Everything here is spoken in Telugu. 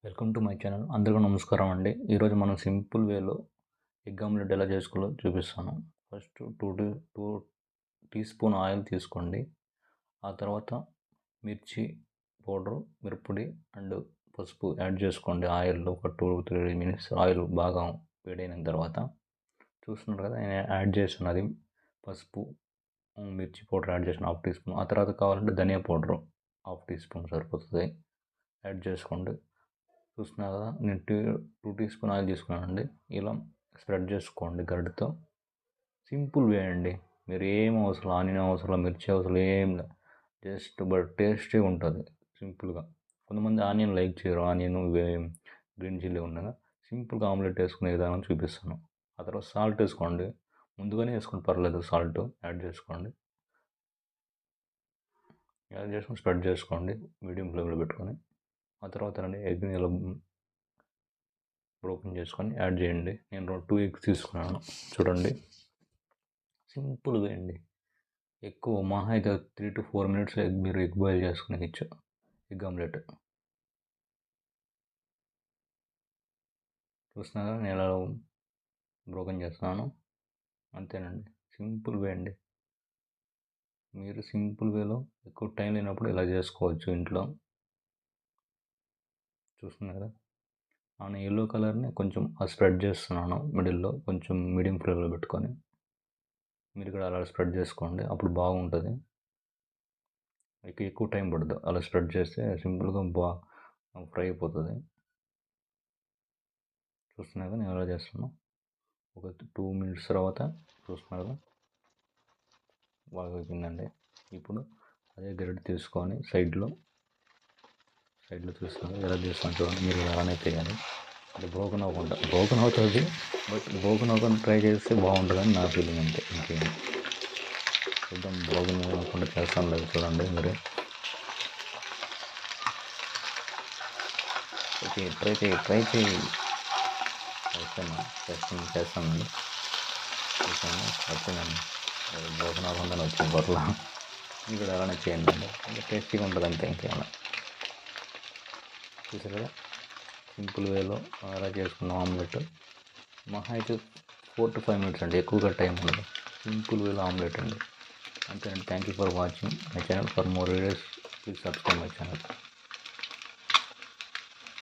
Welcome to my channel. అందరికీ నమస్కారం అండి. ఈరోజు మనం సింపుల్ వేలో ఎగ్ ఆమ్లెట్ ఎలా చేసుకోవాలో చూపిస్తాను. First two teaspoon oil తీసుకోండి. ఆ తర్వాత మిర్చి పౌడరు, మిరప్పొడి అండ్ పసుపు యాడ్ చేసుకోండి. ఆయిల్లో ఒక 2-3 మినిట్స్ ఆయిల్ బాగా వేడైన తర్వాత చూస్తున్నారు కదా, నేను యాడ్ చేసిన అది పసుపు, మిర్చి పౌడర్ యాడ్ చేసిన 1/2 టీ స్పూన్. ఆ తర్వాత కావాలంటే ధనియా పౌడరు 1/2 టీ స్పూన్ సరిపోతుంది, యాడ్ చేసుకోండి. చూస్తున్నారు కదా, నేను 2 టీ స్పూన్ ఆయిల్ తీసుకున్నానండి. ఇలా స్ప్రెడ్ చేసుకోండి గరిటెతో. సింపుల్ వే అండి. మీరు ఏం అవసరం, ఆనియన్ అవసరం, మిర్చి అవసరం, ఏం లేదు. జస్ట్ బట్ టేస్టీగా ఉంటుంది సింపుల్గా. కొంతమంది ఆనియన్ లైక్ చేయరు, ఆనియన్ గ్రీన్ చిల్లీ ఉండగా సింపుల్గా ఆమ్లెట్ వేసుకునే విధానం చూపిస్తాను. ఆ తర్వాత సాల్ట్ వేసుకోండి. ముందుగానే వేసుకోండి, పర్లేదు. సాల్ట్ యాడ్ చేసుకోండి. యాడ్ చేసుకొని స్ప్రెడ్ చేసుకోండి మీడియం ఫ్లేమ్లో పెట్టుకొని. ఆ తర్వాత ఎగ్ని ఇలా బ్రోకెన్ చేసుకొని యాడ్ చేయండి. నేను 2 ఎగ్స్ తీసుకున్నాను, చూడండి. సింపుల్ వే అండి. ఎక్కువ మహా అయితే 3-4 మినిట్స్ మీరు ఎగ్ బాయిల్ చేసుకునేయచ్చు, ఎగ్ ఆమ్లెట్. చూస్తున్నారా నేను ఎలా బ్రోకెన్ చేస్తున్నాను, అంతేనండి. సింపుల్ వే అండి. మీరు సింపుల్ వేలో ఎక్కువ టైం లేనప్పుడు ఇలా చేసుకోవచ్చు ఇంట్లో. చూస్తున్నారా, నేను ఎల్లో కలర్ని కొంచెం స్ప్రెడ్ చేస్తున్నాను మిడిల్లో, కొంచెం మీడియం ఫ్లేమ్లో పెట్టుకొని. మీరు కూడా అలా స్ప్రెడ్ చేసుకోండి, అప్పుడు బాగుంటుంది. ఎక్కువ టైం పడదు, అలా స్ప్రెడ్ చేస్తే సింపుల్గా ఫ్రై అయిపోతుంది. చూస్తున్నారు నేను ఎలా చేస్తాను. ఒక 2 మినిట్స్ తర్వాత చూస్తున్నారు బాగా అయిపోయిందండి. ఇప్పుడు అదే గరిటె తీసుకొని సైడ్లో చూస్తున్నారు ఎలా చేస్తాను చూడండి. మీరు అలానే చేయాలి, అంటే బ్రోకెన్ అవుతుంది, బట్ బ్రోకెన్ అవ్వకుండా ట్రై చేస్తే బాగుంటుందని నా ఫీలింగ్, అంతే. ఇంకేం చూద్దాం, బ్రోకెన్ అవ్వకుండా చేస్తాను లేదు, చూడండి మీరు. ట్రై చేయి. చేస్తానండి. వచ్చిందండి, బ్రోకెన్ అవ్వకుండా వచ్చింది బొర్ల. మీరు కూడా అలానే చేయండి అండి, ఇంకా టేస్టీగా ఉంటుంది, అంతే. ఇంకేమైనా చూసారు కదా, సింపుల్ వేలో అలా చేసుకున్నాం ఆమ్లెట్. మహా అయితే 4-5 మినిట్స్ అండి, ఎక్కువగా టైం ఉండదు. సింపుల్ వేలో ఆమ్లెట్ అండి, అంతేనండి. Thank you for watching my channel. For more videos please subscribe my channel.